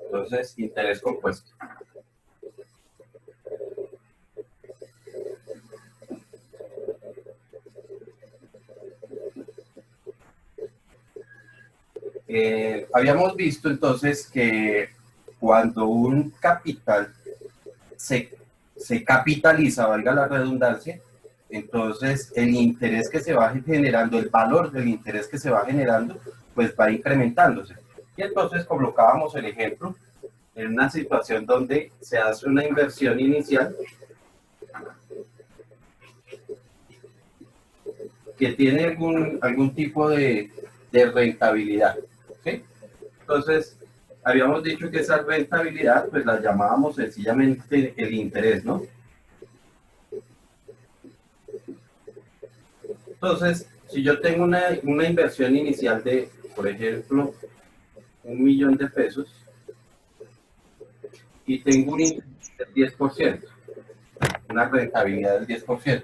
Entonces, interés compuesto. Habíamos visto entonces que cuando un capital se capitaliza, valga la redundancia, entonces el interés que se va generando, el valor del interés que se va generando, pues va incrementándose. Y entonces colocábamos el ejemplo en una situación donde se hace una inversión inicial que tiene algún tipo de rentabilidad, ¿sí? Entonces, habíamos dicho que esa rentabilidad, pues la llamábamos sencillamente el interés, ¿no? Entonces, si yo tengo una inversión inicial de, por ejemplo, 1.000.000 de pesos y tengo un interés del 10%, una rentabilidad del 10%.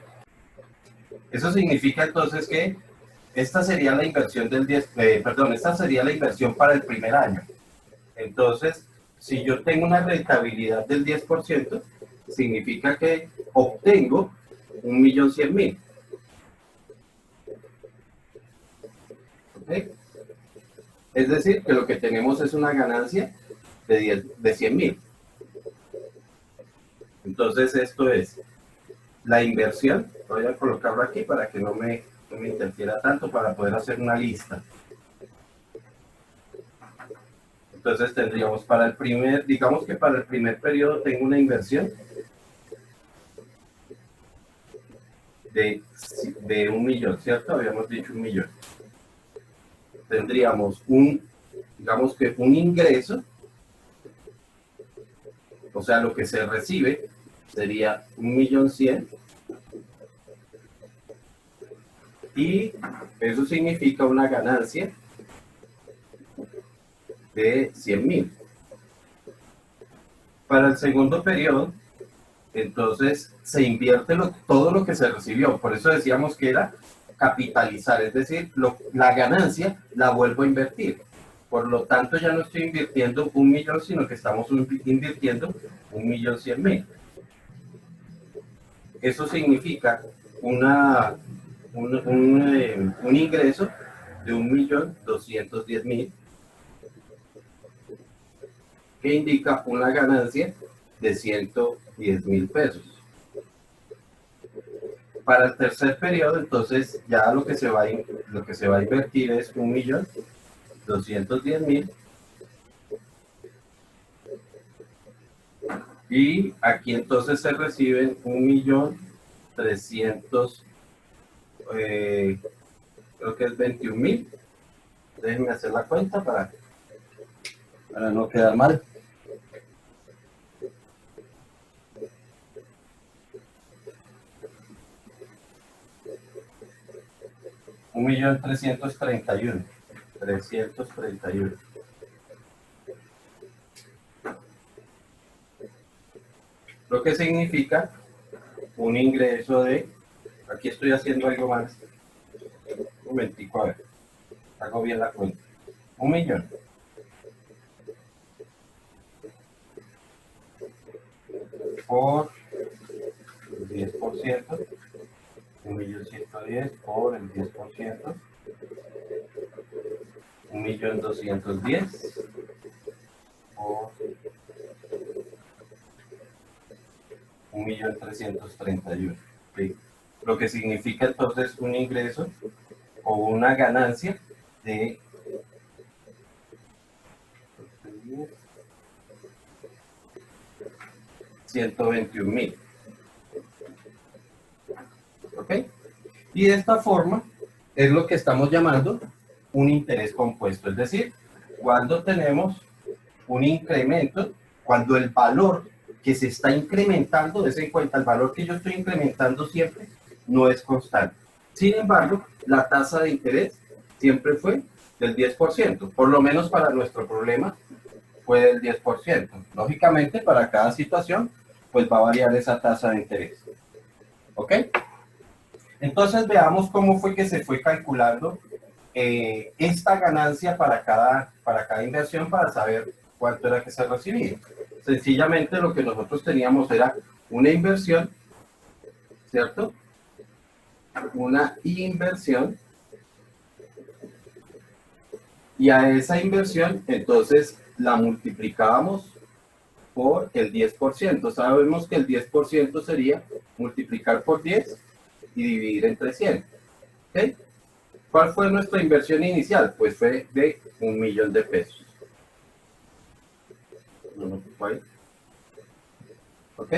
Eso significa entonces que esta sería la inversión del 10, esta sería la inversión para el primer año. Entonces, si yo tengo una rentabilidad del 10%, significa que obtengo 1.100.000. ¿Okay? Es decir, que lo que tenemos es una ganancia de 100.000. Entonces, esto es la inversión. Voy a colocarlo aquí para que no me interfiera tanto, para poder hacer una lista. Entonces tendríamos para el primer, digamos que para el primer periodo tengo una inversión de 1.000.000, ¿cierto? Habíamos dicho 1.000.000. Tendríamos digamos que un ingreso, o sea, lo que se recibe sería 1.100.000, y eso significa una ganancia de 100.000. Para el segundo periodo, entonces se invierte todo lo que se recibió. Por eso decíamos que era capitalizar, es decir, la ganancia la vuelvo a invertir. Por lo tanto, ya no estoy invirtiendo 1.000.000, sino que estamos invirtiendo 1.100.000. Eso significa un ingreso de 1.210.000, que indica una ganancia de 110.000 pesos. Para el tercer periodo, entonces, ya lo que se va a invertir es 1.210.000. Y aquí entonces se reciben 1.300.000, creo que es 21.000. Déjenme hacer la cuenta para no quedar mal. $1.331.000. Lo que significa un ingreso de, aquí estoy haciendo algo más, un momentico, a ver, hago bien la cuenta, 1.000.000 por el 10%, 1.110.000 por el 10%, 1.210.000 por 1.331.000. ¿Sí? Lo que significa entonces un ingreso o una ganancia de 121.000. ¿Ok? Y de esta forma es lo que estamos llamando un interés compuesto. Es decir, cuando tenemos un incremento, cuando el valor que se está incrementando, des en cuenta, el valor que yo estoy incrementando siempre no es constante. Sin embargo, la tasa de interés siempre fue del 10%, por lo menos para nuestro problema fue del 10%. Lógicamente, para cada situación, pues va a variar esa tasa de interés. ¿Ok? Entonces veamos cómo fue que se fue calculando esta ganancia para cada inversión, para saber ¿cuánto era que se recibía? Sencillamente lo que nosotros teníamos era una inversión, ¿cierto? Una inversión, y a esa inversión entonces la multiplicábamos por el 10%. Sabemos que el 10% sería multiplicar por 10 y dividir entre 100. ¿Okay? ¿Cuál fue nuestra inversión inicial? Pues fue de 1.000.000 de pesos. ¿Ok?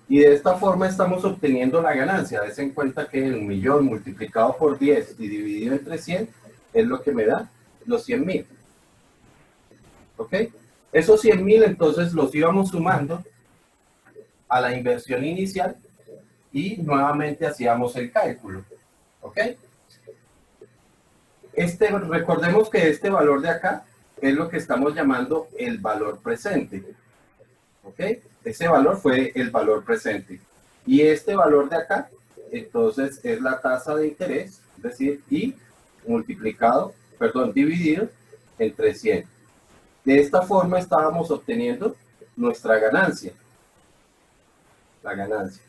Y de esta forma estamos obteniendo la ganancia. Des en cuenta que 1.000.000 multiplicado por 10 y dividido entre 100 es lo que me da los 100.000. ¿Ok? Esos 100.000 entonces los íbamos sumando a la inversión inicial y nuevamente hacíamos el cálculo. ¿Ok? Recordemos que este valor de acá es lo que estamos llamando el valor presente. ¿Ok? Ese valor fue el valor presente. Y este valor de acá, entonces, es la tasa de interés, es decir, y dividido entre 100. De esta forma estábamos obteniendo nuestra ganancia. La ganancia.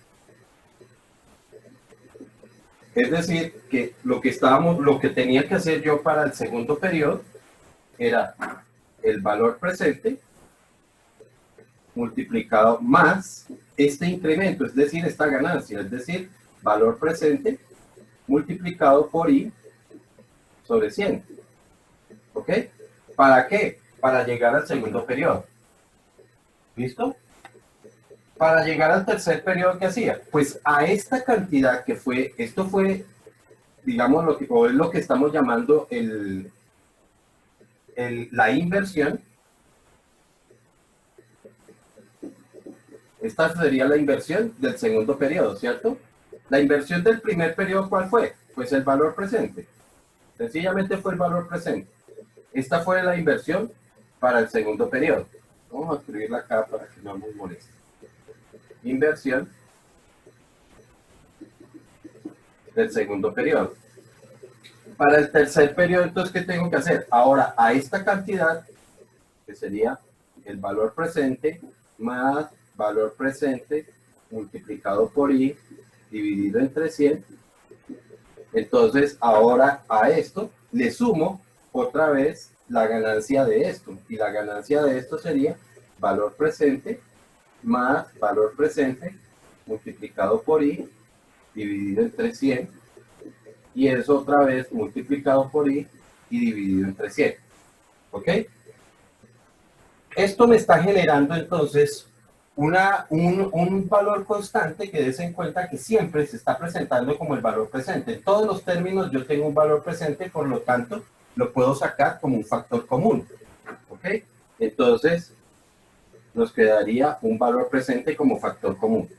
Es decir, que lo que tenía que hacer yo para el segundo periodo era el valor presente multiplicado más este incremento, es decir, esta ganancia, es decir, valor presente multiplicado por I sobre 100. ¿Ok? ¿Para qué? Para llegar al segundo periodo. ¿Listo? Para llegar al tercer periodo, ¿qué hacía? Pues a esta cantidad que fue, esto fue, digamos, o es lo que estamos llamando la inversión. Esta sería la inversión del segundo periodo, ¿cierto? La inversión del primer periodo, ¿cuál fue? Pues el valor presente. Sencillamente fue el valor presente. Esta fue la inversión para el segundo periodo. Vamos a escribirla acá para que no nos moleste. Inversión del segundo periodo. Para el tercer periodo, entonces, ¿qué tengo que hacer? Ahora, a esta cantidad, que sería el valor presente más valor presente multiplicado por I dividido entre 100. Entonces, ahora a esto le sumo otra vez la ganancia de esto. Y la ganancia de esto sería valor presente más valor presente multiplicado por I dividido entre 100. Y eso otra vez multiplicado por I y dividido entre 100. ¿Ok? Esto me está generando entonces un valor constante que des en cuenta que siempre se está presentando como el valor presente. En todos los términos yo tengo un valor presente, por lo tanto lo puedo sacar como un factor común. ¿Ok? Entonces nos quedaría un valor presente como factor común.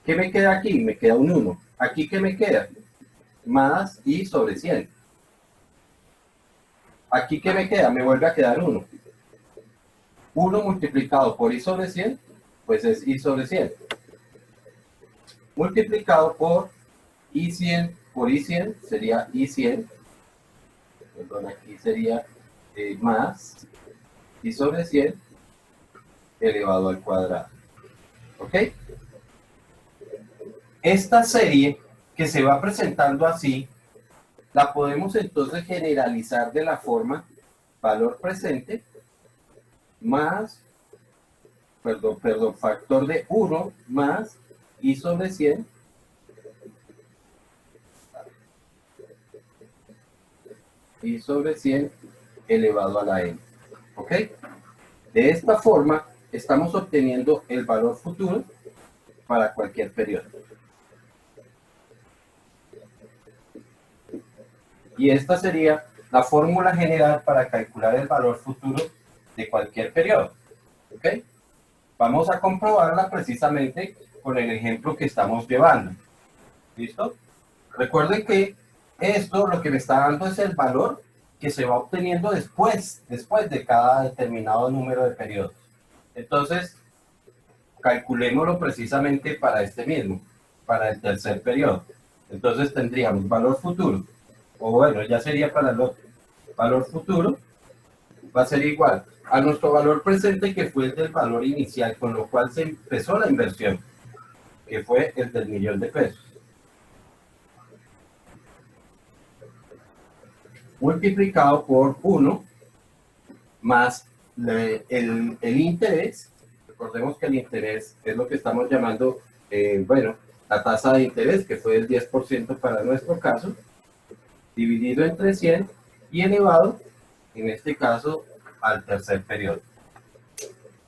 ¿Qué me queda aquí? Me queda un 1. ¿Aquí qué me queda? Más I sobre 100. ¿Aquí qué me queda? Me vuelve a quedar 1. 1 multiplicado por I sobre 100, pues es I sobre 100. Multiplicado por I100 por I100 sería I100. Perdón, aquí sería más I sobre 100 elevado al cuadrado. ¿Ok? Esta serie que se va presentando así, la podemos entonces generalizar de la forma valor presente más, factor de 1 más I sobre 100 I sobre 100 elevado a la n. ¿Ok? De esta forma estamos obteniendo el valor futuro para cualquier periodo. Y esta sería la fórmula general para calcular el valor futuro de cualquier periodo. ¿Ok? Vamos a comprobarla precisamente con el ejemplo que estamos llevando. ¿Listo? Recuerden que esto lo que me está dando es el valor que se va obteniendo después de cada determinado número de periodos. Entonces, calculémoslo precisamente para este mismo, para el tercer periodo. Entonces tendríamos valor futuro, o bueno, ya sería para el otro. Valor futuro va a ser igual a nuestro valor presente, que fue el del valor inicial, con lo cual se empezó la inversión, que fue el del $1.000.000. Multiplicado por 1 más el interés. Recordemos que el interés es lo que estamos llamando, bueno, la tasa de interés, que fue el 10% para nuestro caso, dividido entre 100 y elevado, en este caso, al tercer periodo.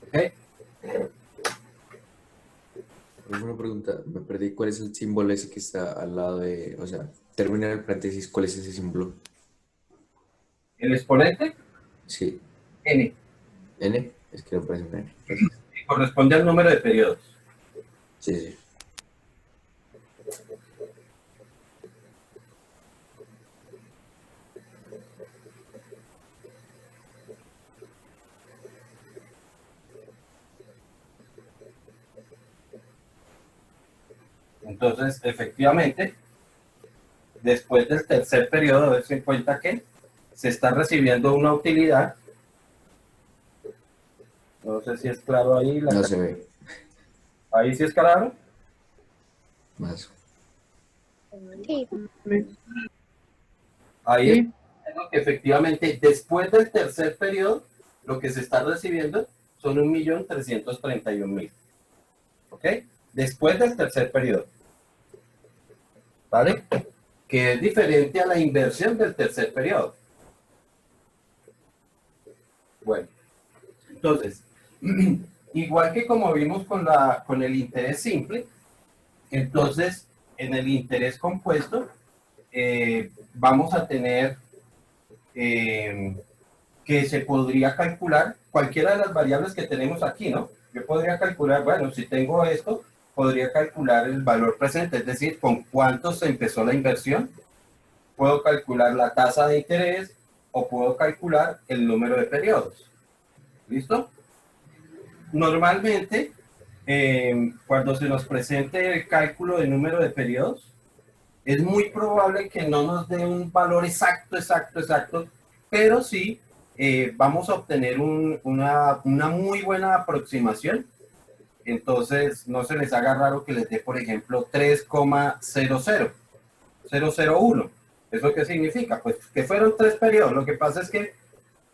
¿Ok? Una pregunta, me perdí. ¿Cuál es el símbolo ese que está al lado de, o sea, termina el paréntesis, ¿cuál es ese símbolo? El exponente, Sí, n, N, es que no parece un N. Gracias. corresponde al número de periodos. Sí, sí. Entonces, efectivamente, después del tercer periodo, darse en cuenta que se está recibiendo una utilidad. No sé si es claro ahí. No se ve Ahí sí es claro. más. Sí. Ahí Sí. es lo que efectivamente, después del tercer periodo, lo que se está recibiendo son 1.331.000. ¿Ok? Después del tercer periodo. ¿Vale? Que es diferente a la inversión del tercer periodo. Bueno, entonces, igual que como vimos con el interés simple, entonces en el interés compuesto vamos a tener que se podría calcular cualquiera de las variables que tenemos aquí, ¿no? Yo podría calcular, bueno, si tengo esto, podría calcular el valor presente, es decir, con cuánto se empezó la inversión. Puedo calcular la tasa de interés o puedo calcular el número de periodos. ¿Listo? Normalmente, cuando se nos presente el cálculo de número de periodos, es muy probable que no nos dé un valor exacto, pero sí vamos a obtener una muy buena aproximación. Entonces, no se les haga raro que les dé, por ejemplo, 3,00001. ¿Eso qué significa? Pues que fueron 3 periodos. Lo que pasa es que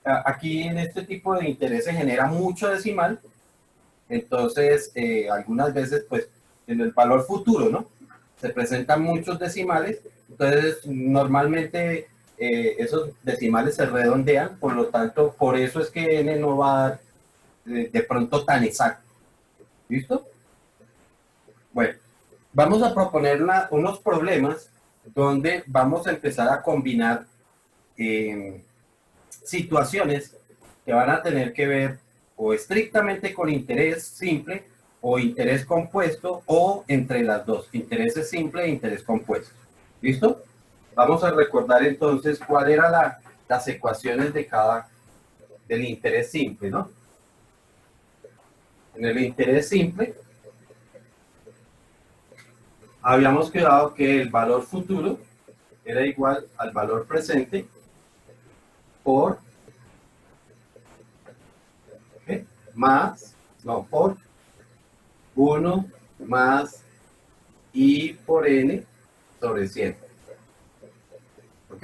aquí en este tipo de interés se genera mucho decimal. Entonces, algunas veces, pues, en el valor futuro, ¿no? Se presentan muchos decimales. Entonces, normalmente esos decimales se redondean. Por lo tanto, por eso es que n no va a dar de pronto tan exacto. ¿Listo? Bueno, vamos a proponer unos problemas donde vamos a empezar a combinar situaciones que van a tener que ver o estrictamente con interés simple o interés compuesto o entre las dos, interés simple e interés compuesto. ¿Listo? Vamos a recordar entonces cuál eran las ecuaciones del interés simple, ¿no? En el interés simple habíamos quedado que el valor futuro era igual al valor presente por por 1 más I por N sobre 100. ¿Ok?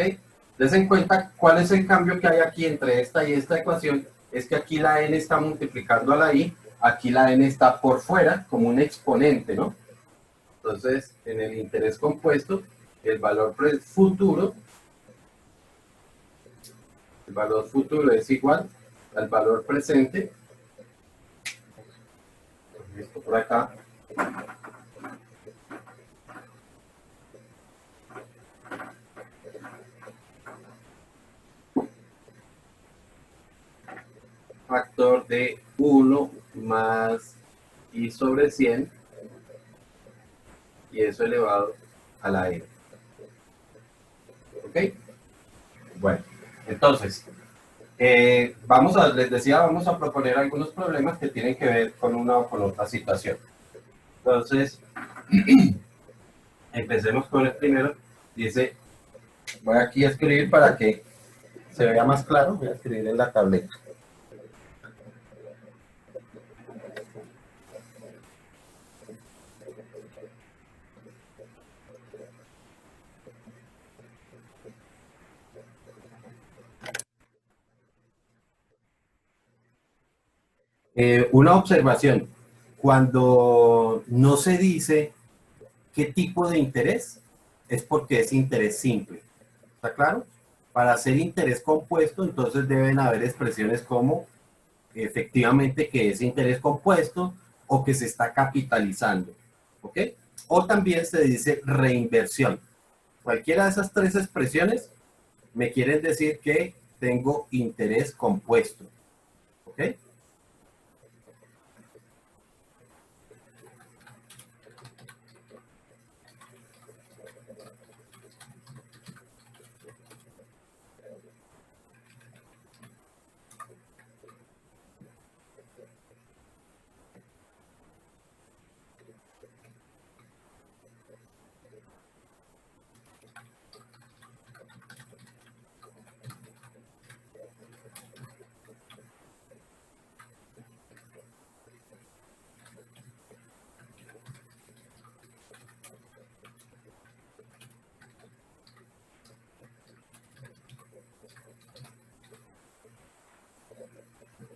Des en cuenta cuál es el cambio que hay aquí entre esta y esta ecuación. Es que aquí la N está multiplicando a la I, aquí la N está por fuera como un exponente, ¿no? Entonces, en el interés compuesto, el valor futuro es igual al valor presente. Esto por acá. Factor de 1 más I sobre 100 y eso elevado a la N. ¿Ok? Bueno, entonces, les decía, vamos a proponer algunos problemas que tienen que ver con una o con otra situación. Entonces, empecemos con el primero. Dice, voy aquí a escribir para que se vea más claro, voy a escribir en la tableta. Una observación, cuando no se dice qué tipo de interés, es porque es interés simple. ¿Está claro? Para hacer interés compuesto, entonces deben haber expresiones como efectivamente que es interés compuesto o que se está capitalizando. ¿Ok? O también se dice reinversión. Cualquiera de esas tres expresiones me quieren decir que tengo interés compuesto. ¿Ok?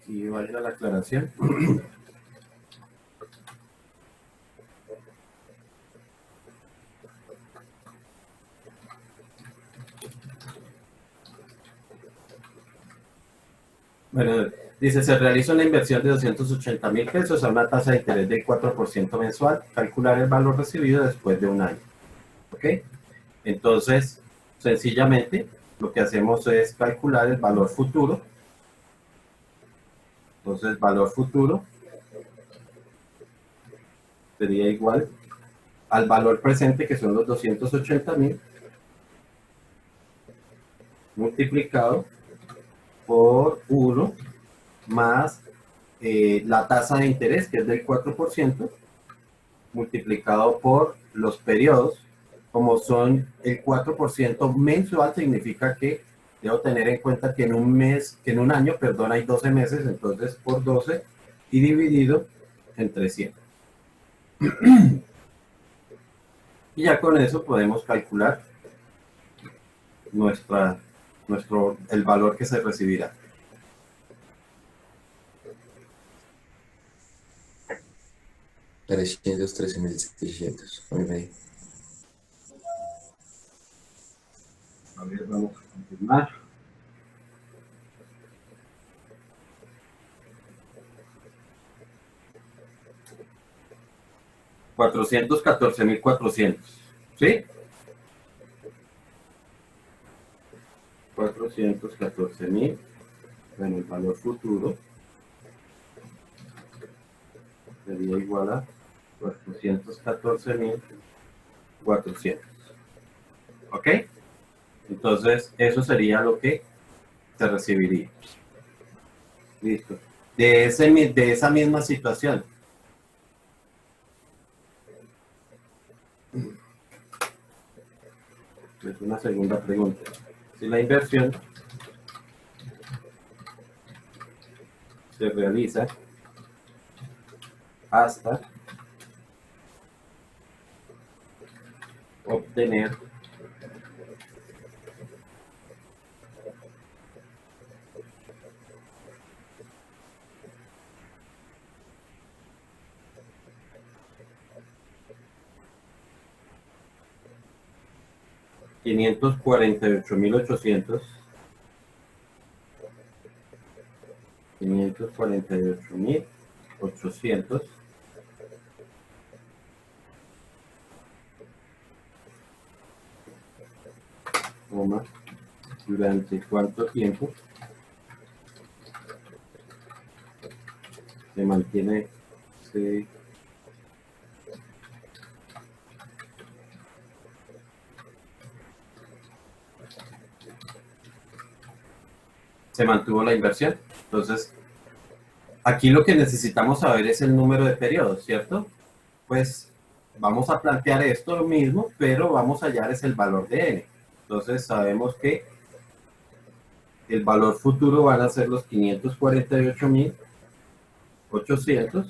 Y vaya la aclaración. Bueno, dice, se realiza una inversión de 280.000 pesos a una tasa de interés del 4% mensual. Calcular el valor recibido después de un año. ¿Ok? Entonces, sencillamente, lo que hacemos es calcular el valor futuro. Entonces, valor futuro sería igual al valor presente, que son los 280.000, multiplicado por 1 más la tasa de interés, que es del 4%, multiplicado por los periodos. Como son el 4% mensual, significa que debo tener en cuenta que en un mes, que en un año, perdón, hay 12 meses, entonces por 12 y dividido entre 100. Y ya con eso podemos calcular el valor que se recibirá. $313.700. Muy bien. A ver, vamos a confirmar. $414.400. ¿Sí? 414.000. Bueno, el valor futuro sería igual a 414.400. ¿Ok? Entonces, eso sería lo que se recibiría. Listo. De esa misma situación. Es una segunda pregunta. Si la inversión se realiza hasta obtener $548.800, ¿durante cuánto tiempo se mantiene se mantuvo la inversión? Entonces, aquí lo que necesitamos saber es el número de periodos, ¿cierto? Pues vamos a plantear esto mismo, pero vamos a hallar es el valor de n. Entonces sabemos que el valor futuro van a ser los 548.800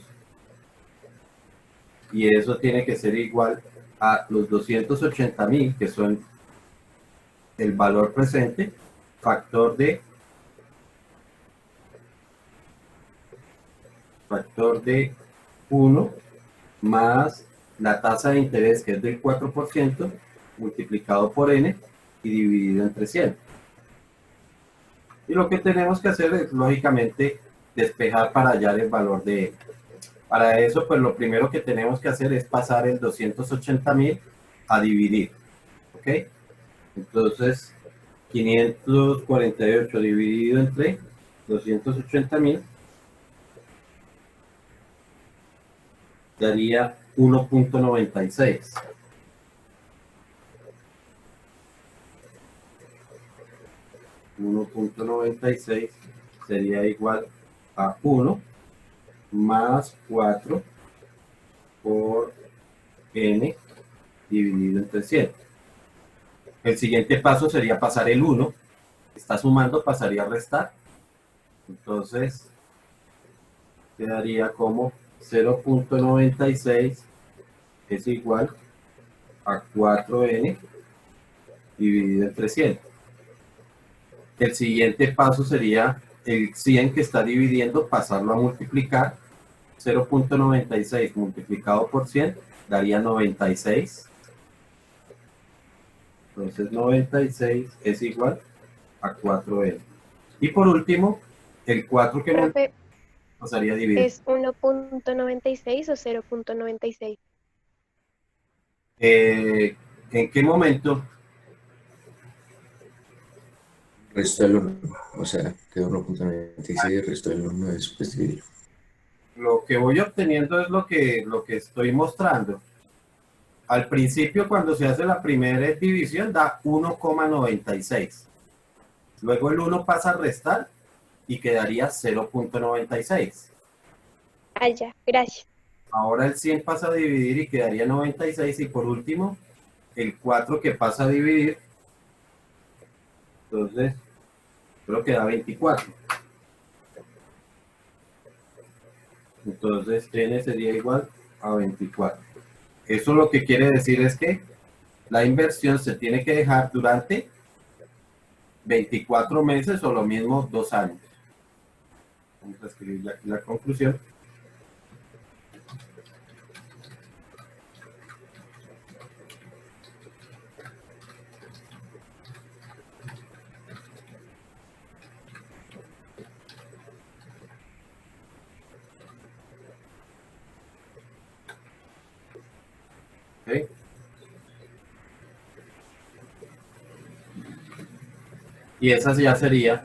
y eso tiene que ser igual a los 280.000, que son el valor presente, factor de 1 más la tasa de interés, que es del 4%, multiplicado por n y dividido entre 100. Y lo que tenemos que hacer es, lógicamente, despejar para hallar el valor de n. Para eso, pues lo primero que tenemos que hacer es pasar el 280.000 a dividir. ¿Ok? Entonces, 548 dividido entre 280.000 daría 1.96. $1.96 sería igual a 1 más 4 por n dividido entre 100. El siguiente paso sería pasar el 1. Está sumando, pasaría a restar. Entonces, quedaría como 0.96 es igual a 4n dividido entre 100. El siguiente paso sería el 100 que está dividiendo, pasarlo a multiplicar. 0.96 multiplicado por 100 daría 96. Entonces 96 es igual a 4n. Y por último, el 4 que Profe, pasaría a dividir. ¿es 1.96 o 0.96? ¿En qué momento? Resto del 1. O sea, quedó 1.96, el resto del 1 es pues dividir. Lo que voy obteniendo es lo que estoy mostrando. Al principio, cuando se hace la primera división, da 1,96. Luego el 1 pasa a restar y quedaría 0.96. Ah, ya, gracias. Ahora el 100 pasa a dividir y quedaría 96. Y por último, el 4 que pasa a dividir, entonces creo que da 24. Entonces n sería igual a 24. Eso lo que quiere decir es que la inversión se tiene que dejar durante 24 meses o lo mismo 2 años. Vamos a escribir aquí la conclusión. ¿Okay? Y esa ya sería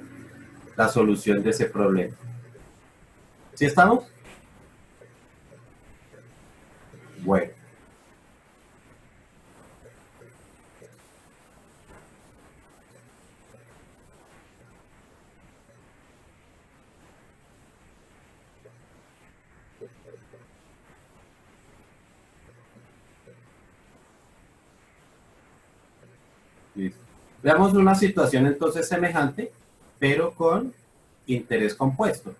la solución de ese problema. ¿Sí estamos? Bueno. Listo. Veamos una situación entonces semejante, pero con interés compuesto.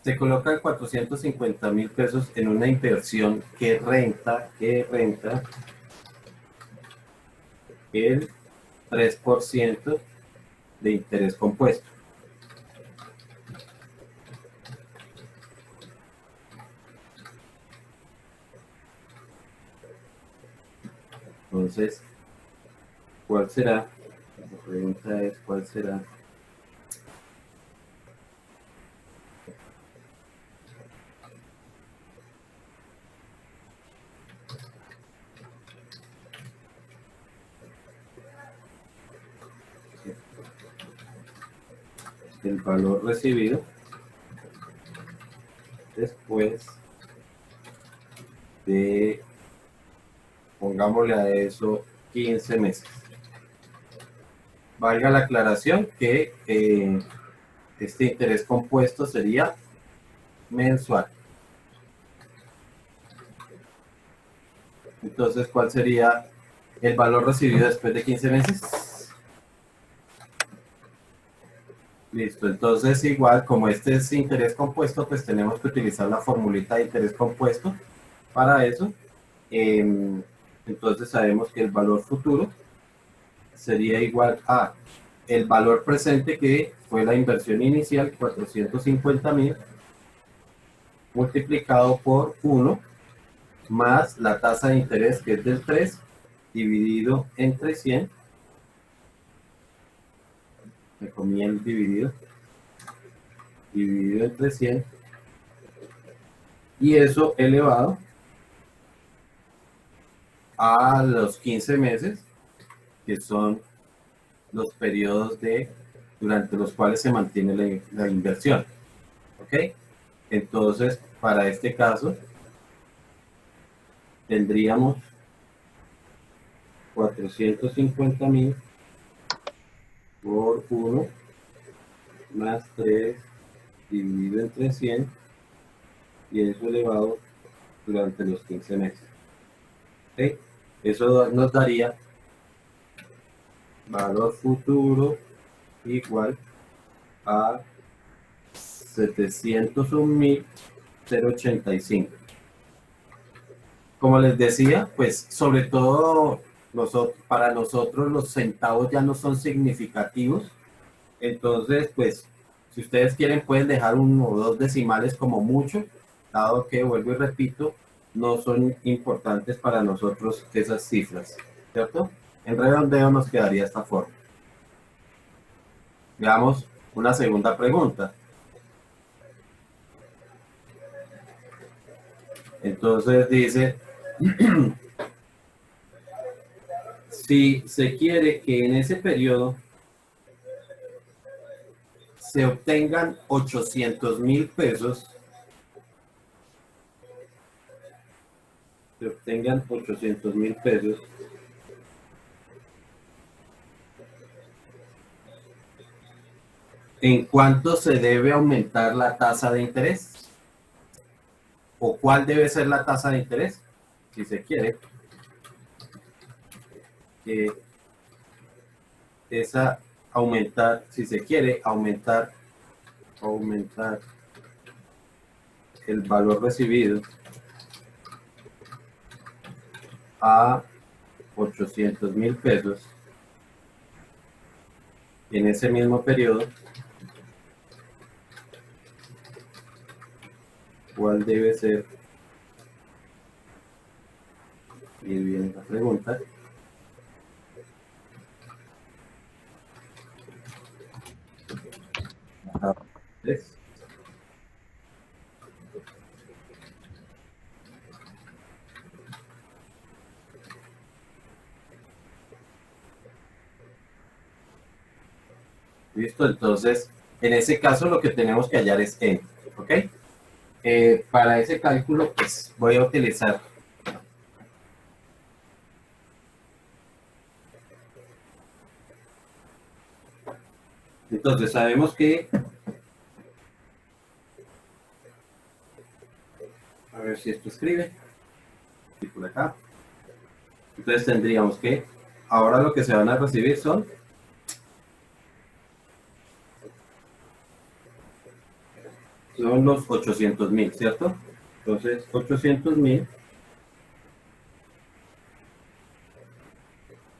Se colocan 450.000 pesos en una inversión que renta el 3% de interés compuesto. Entonces, ¿cuál será? La pregunta es, ¿cuál será? el valor recibido después de, pongámosle a eso, 15 meses. Valga la aclaración que este interés compuesto sería mensual. Entonces, ¿cuál sería el valor recibido después de 15 meses? Listo, entonces igual como este es interés compuesto, pues tenemos que utilizar la formulita de interés compuesto para eso. Entonces sabemos que el valor futuro sería igual a el valor presente, que fue la inversión inicial, 450.000, multiplicado por 1, más la tasa de interés, que es del 3, dividido entre 100. Me comí el dividido entre 100, y eso elevado a los 15 meses, que son los periodos durante los cuales se mantiene la inversión. ¿Ok? Entonces, para este caso, tendríamos 450.000 por 1 más 3 dividido entre 100, y eso elevado durante los 15 meses. ¿Ok? Eso nos daría valor futuro igual a 701.085. Como les decía, pues sobre todo para nosotros los centavos ya no son significativos. Entonces, pues, si ustedes quieren, pueden dejar 1 o 2 decimales como mucho, dado que, vuelvo y repito, no son importantes para nosotros esas cifras, ¿cierto? En redondeo nos quedaría esta forma. Veamos una segunda pregunta. Entonces dice, si se quiere que en ese periodo se obtengan 800.000 pesos, ¿en cuánto se debe aumentar la tasa de interés? ¿O cuál debe ser la tasa de interés? Si se quiere que aumentar el valor recibido a 800.000 pesos en ese mismo periodo, ¿cuál debe ser? Y viene la pregunta. Listo, entonces en ese caso lo que tenemos que hallar es n, ¿ok? Para ese cálculo, pues voy a utilizar entonces sabemos que, a ver si esto escribe, y por acá, entonces tendríamos que, ahora lo que se van a recibir son los 800.000, ¿cierto? Entonces 800.000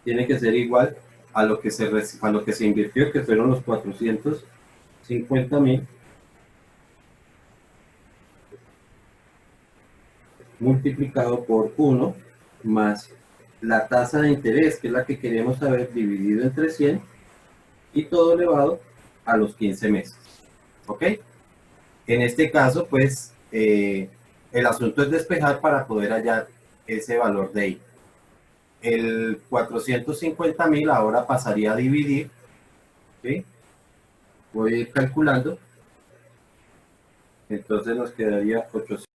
tiene que ser igual a lo que se invirtió, que fueron los 450.000, multiplicado por 1 más la tasa de interés, que es la que queremos saber, dividido entre 100, y todo elevado a los 15 meses. ¿Ok? En este caso, pues, el asunto es despejar para poder hallar ese valor de I. El 450.000 ahora pasaría a dividir, ¿sí?, Voy a ir calculando. Entonces nos quedaría 800.